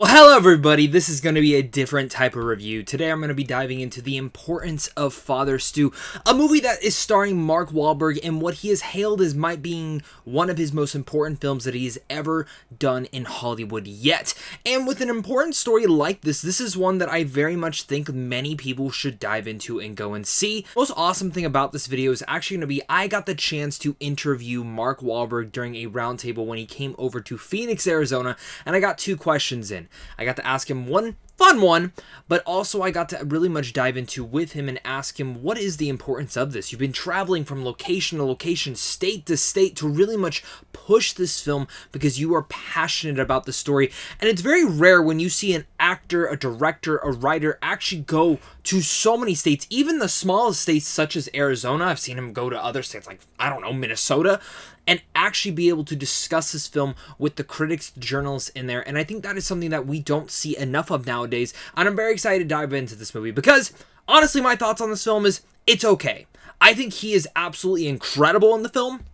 Well, hello everybody, this is going to be a different type of review. Today I'm going to be diving into the importance of Father Stu, a movie that is starring Mark Wahlberg in what he is hailed as might being one of his most important films that he's ever done in Hollywood yet. And with an important story like this is one that I very much think many people should dive into and go and see. The most awesome thing about this video is actually going to be I got the chance to interview Mark Wahlberg during a roundtable when he came over to Phoenix, Arizona, and I got two questions in. I got to ask him one fun one, but also I got to really much dive into with him and ask him what is the importance of this. You've been traveling from location to location, state to state to really much push this film because you are passionate about the story. And it's very rare when you see an actor, a director, a writer actually go to so many states, even the smallest states such as Arizona. I've seen him go to other states like, I don't know, Minnesota, and actually be able to discuss this film with the critics, the journalists in there. And I think that is something that we don't see enough of nowadays. And I'm very excited to dive into this movie because, honestly, my thoughts on this film is it's okay. I think he is absolutely incredible in the film,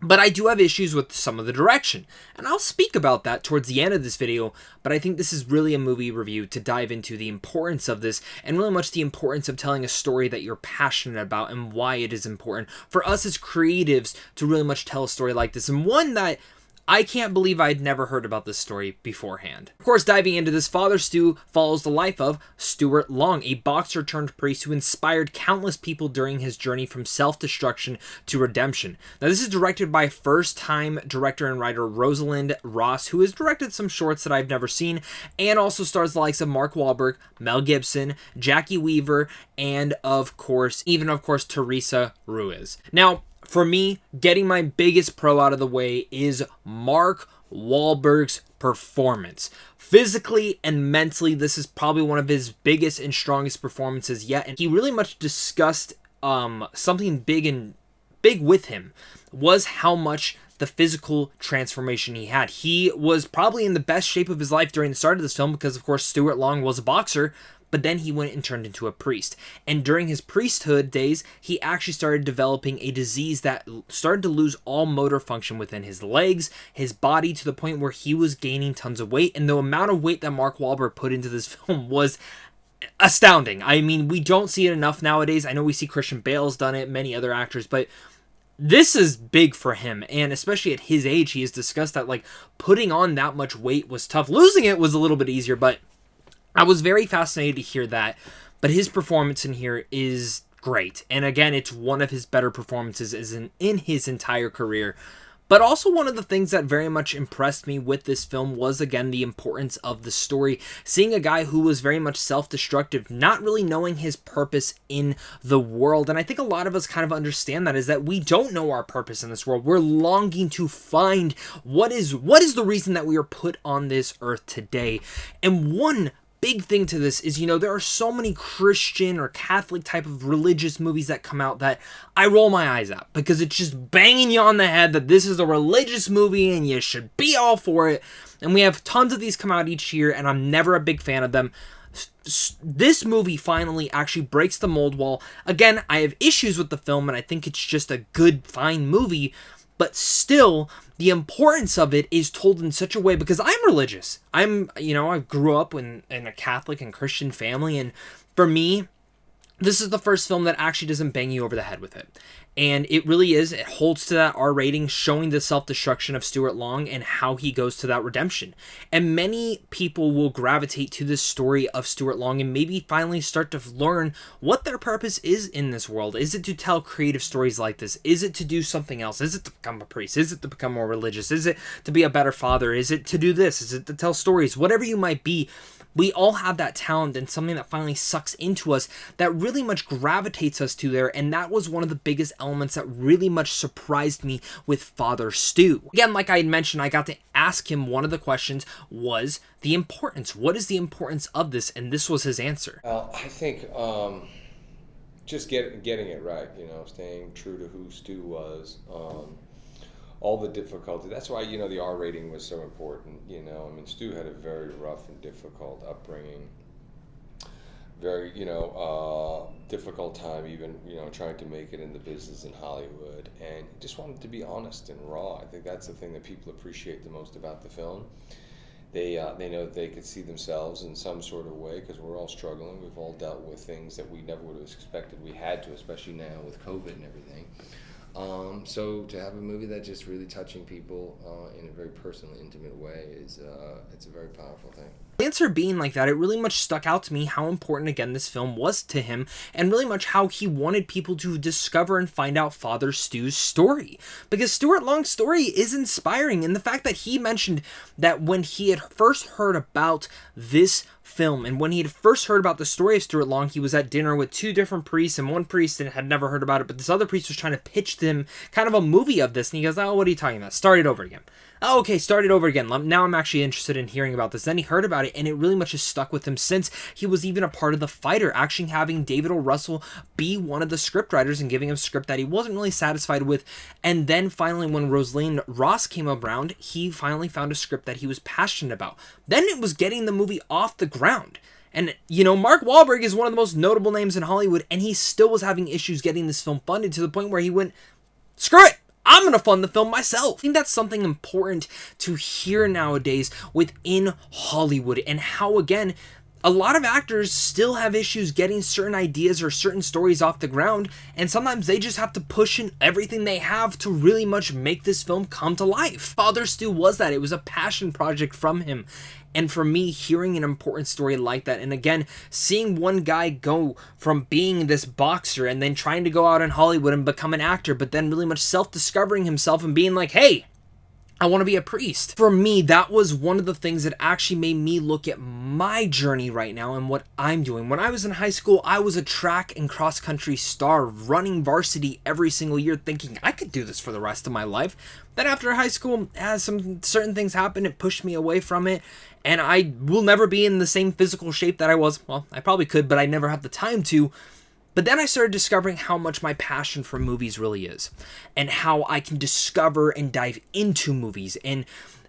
but I do have issues with some of the direction, and I'll speak about that towards the end of this video. But I think this is really a movie review to dive into the importance of this, and really much the importance of telling a story that you're passionate about and why it is important for us as creatives to really much tell a story like this, and one that I can't believe I'd never heard about this story beforehand. Of course, diving into this, Father Stu follows the life of Stuart Long, a boxer turned priest who inspired countless people during his journey from self-destruction to redemption. Now, this is directed by first-time director and writer Rosalind Ross, who has directed some shorts that I've never seen, and also stars the likes of Mark Wahlberg, Mel Gibson, Jackie Weaver, and of course, Teresa Ruiz. Now, for me, getting my biggest pro out of the way is Mark Wahlberg's performance. Physically and mentally, this is probably one of his biggest and strongest performances yet, and he really much discussed something big with him was how much the physical transformation he had. He was probably in the best shape of his life during the start of this film because, of course, Stuart Long was a boxer, but then he went and turned into a priest. And during his priesthood days, he actually started developing a disease that started to lose all motor function within his legs, his body, to the point where he was gaining tons of weight. And the amount of weight that Mark Wahlberg put into this film was astounding. I mean, we don't see it enough nowadays. I know we see Christian Bale's done it, many other actors, but this is big for him, and especially at his age, he has discussed that, like, putting on that much weight was tough. Losing it was a little bit easier, but I was very fascinated to hear that. But his performance in here is great, and again, it's one of his better performances in his entire career. But also one of the things that very much impressed me with this film was, again, the importance of the story. Seeing a guy who was very much self-destructive, not really knowing his purpose in the world. And I think a lot of us kind of understand that, is that we don't know our purpose in this world. We're longing to find what is the reason that we are put on this earth today. And one big thing to this is, there are so many Christian or Catholic type of religious movies that come out that I roll my eyes at because it's just banging you on the head that this is a religious movie and you should be all for it. And we have tons of these come out each year, and I'm never a big fan of them. This movie finally actually breaks the mold wall. Again, I have issues with the film, and I think it's just a good, fine movie, but still, the importance of it is told in such a way, because I'm religious. I grew up in a Catholic and Christian family, and for me, this is the first film that actually doesn't bang you over the head with it. And it really is. It holds to that R rating, showing the self-destruction of Stuart Long and how he goes to that redemption. And many people will gravitate to this story of Stuart Long and maybe finally start to learn what their purpose is in this world. Is it to tell creative stories like this? Is it to do something else? Is it to become a priest? Is it to become more religious? Is it to be a better father? Is it to do this? Is it to tell stories? Whatever you might be, we all have that talent and something that finally sucks into us that really much gravitates us to there, and that was one of the biggest elements that really much surprised me with Father Stu. Again, like I had mentioned, I got to ask him, one of the questions was the importance. What is the importance of this? And this was his answer. Well, I think just getting it right, staying true to who Stu was. All the difficulty. That's why, the R rating was so important. Stu had a very rough and difficult upbringing. Very, difficult time even, trying to make it in the business in Hollywood. And he just wanted to be honest and raw. I think that's the thing that people appreciate the most about the film. they know that they could see themselves in some sort of way, because we're all struggling. We've all dealt with things that we never would have expected we had to, especially now with COVID and everything. So to have a movie that's just really touching people in a very personal, intimate way is it's a very powerful thing. The answer being like that, it really much stuck out to me how important, again, this film was to him, and really much how he wanted people to discover and find out Father Stu's story. Because Stuart Long's story is inspiring, and the fact that he mentioned that when he had first heard about this film, and when he had first heard about the story of Stuart Long, he was at dinner with two different priests, and one priest had never heard about it, but this other priest was trying to pitch them kind of a movie of this, and he goes, oh, what are you talking about? Start it over again. Oh, okay, start it over again. Now I'm actually interested in hearing about this. Then he heard about it, and it really much has stuck with him since. He was even a part of The Fighter, actually having David O. Russell be one of the scriptwriters and giving him a script that he wasn't really satisfied with. And then finally, when Rosalind Ross came around, he finally found a script that he was passionate about. Then it was getting the movie off the ground. And, you know, Mark Wahlberg is one of the most notable names in Hollywood, and he still was having issues getting this film funded, to the point where he went, screw it! I'm going to fund the film myself. I think that's something important to hear nowadays within Hollywood, and how, again, a lot of actors still have issues getting certain ideas or certain stories off the ground, and sometimes they just have to push in everything they have to really much make this film come to life. Father Stu was that. It was a passion project from him. And for me, hearing an important story like that, and again, seeing one guy go from being this boxer and then trying to go out in Hollywood and become an actor, but then really much self-discovering himself and being like, hey, I want to be a priest. For me, that was one of the things that actually made me look at my journey right now and what I'm doing. When I was in high school, I was a track and cross-country star, running varsity every single year, thinking I could do this for the rest of my life. Then after high school, as some certain things happened, it pushed me away from it, and I will never be in the same physical shape that I was. Well, I probably could, but I never have the time to. But then I started discovering how much my passion for movies really is, and how I can discover and dive into movies and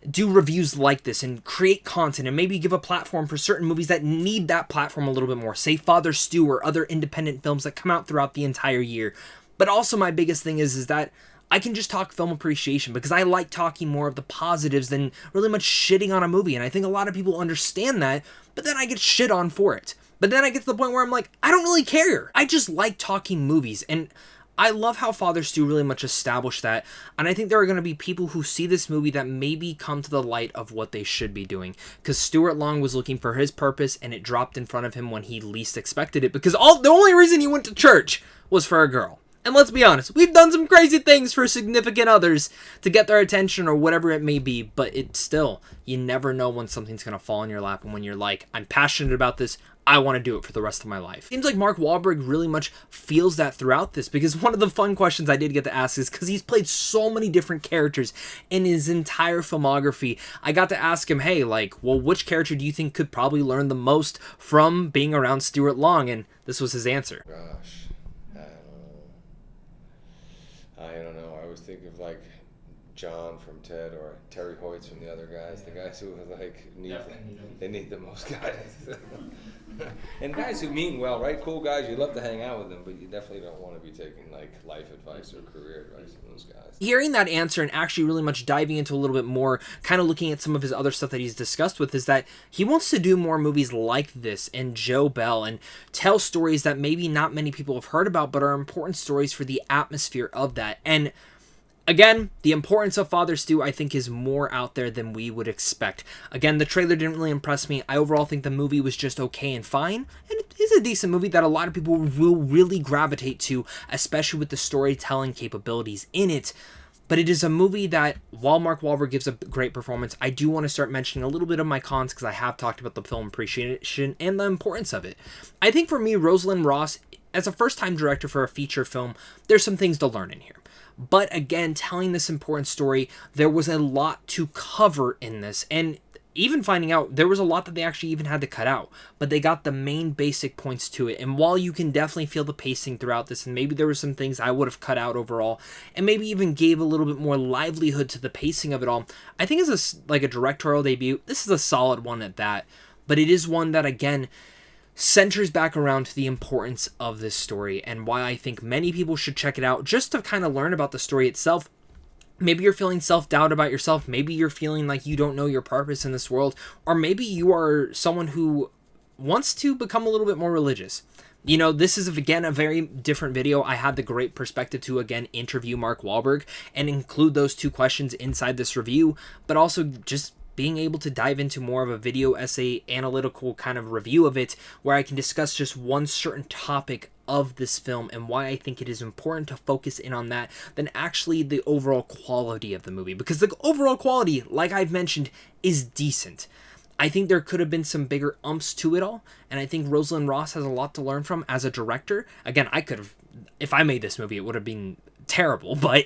do reviews like this and create content and maybe give a platform for certain movies that need that platform a little bit more. Say Father Stu or other independent films that come out throughout the entire year. But also my biggest thing is that I can just talk film appreciation, because I like talking more of the positives than really much shitting on a movie. And I think a lot of people understand that, but then I get shit on for it. But then I get to the point where I'm like, I don't really care. I just like talking movies. And I love how Father Stu really much established that. And I think there are going to be people who see this movie that maybe come to the light of what they should be doing. Because Stuart Long was looking for his purpose, and it dropped in front of him when he least expected it. Because the only reason he went to church was for a girl. And let's be honest, we've done some crazy things for significant others to get their attention or whatever it may be, but it's still, you never know when something's going to fall in your lap, and when you're like, I'm passionate about this, I want to do it for the rest of my life. Seems like Mark Wahlberg really much feels that throughout this, because one of the fun questions I did get to ask is, because he's played so many different characters in his entire filmography, I got to ask him, hey, like, well, which character do you think could probably learn the most from being around Stuart Long? And this was his answer. Gosh. I don't know. I always think of like John from Ted or Terry Hoyts from the other guys. The guys who like need the most guidance. And guys who mean well, right? Cool guys. You love to hang out with them, but you definitely don't want to be taking like life advice or career advice from those guys. Hearing that answer and actually really much diving into a little bit more, kind of looking at some of his other stuff that he's discussed with, is that he wants to do more movies like this and Joe Bell, and tell stories that maybe not many people have heard about, but are important stories for the atmosphere of that. And again, the importance of Father Stu, I think, is more out there than we would expect. Again, the trailer didn't really impress me. I overall think the movie was just okay and fine. And it is a decent movie that a lot of people will really gravitate to, especially with the storytelling capabilities in it. But it is a movie that, while Mark Wahlberg gives a great performance, I do want to start mentioning a little bit of my cons, because I have talked about the film appreciation and the importance of it. I think for me, Rosalind Ross, as a first-time director for a feature film, there's some things to learn in here. But again, telling this important story, there was a lot to cover in this, and even finding out there was a lot that they actually even had to cut out, but they got the main basic points to it. And while you can definitely feel the pacing throughout this, and maybe there were some things I would have cut out overall, and maybe even gave a little bit more livelihood to the pacing of it all, I think as like a directorial debut, this is a solid one at that. But it is one that, again, centers back around to the importance of this story, and why I think many people should check it out just to kind of learn about the story itself, Maybe you're feeling self-doubt about yourself. Maybe you're feeling like you don't know your purpose in this world. Or maybe you are someone who wants to become a little bit more religious. You know, this is, again, a very different video. I had the great perspective to, again, interview Mark Wahlberg and include those 2 questions inside this review, but also just being able to dive into more of a video essay, analytical kind of review of it, where I can discuss just one certain topic of this film and why I think it is important to focus in on that than actually the overall quality of the movie. Because the overall quality, like I've mentioned, is decent. I think there could have been some bigger umps to it all, and I think Rosalind Ross has a lot to learn from as a director. Again, I could have, if I made this movie, it would have been terrible, but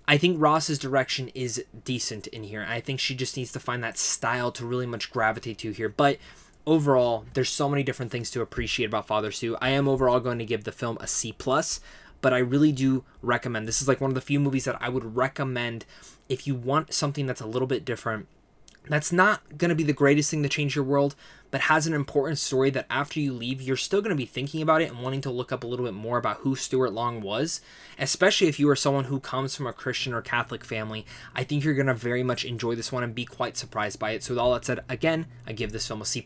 I think Ross's direction is decent in here. I think she just needs to find that style to really much gravitate to here, but overall, there's so many different things to appreciate about Father Stu. I am overall going to give the film a C+, but I really do recommend. This is like one of the few movies that I would recommend if you want something that's a little bit different, that's not going to be the greatest thing to change your world, but has an important story that after you leave, you're still going to be thinking about it and wanting to look up a little bit more about who Stuart Long was, especially if you are someone who comes from a Christian or Catholic family. I think you're going to very much enjoy this one and be quite surprised by it. So with all that said, again, I give this film a C+,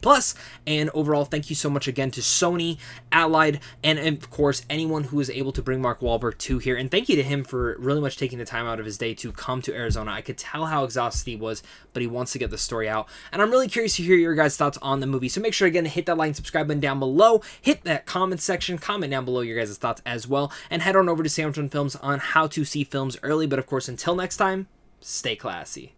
and overall, thank you so much again to Sony, Allied, and of course, anyone who was able to bring Mark Wahlberg to here, and thank you to him for really much taking the time out of his day to come to Arizona. I could tell how exhausted he was, but he wants to get the story out, and I'm really curious to hear your guys' thoughts on the movie. So make sure, again, to hit that like and subscribe button down below, hit that comment section, comment down below your guys' thoughts as well, and head on over to Sandwich on Films on how to see films early. But of course, until next time, stay classy.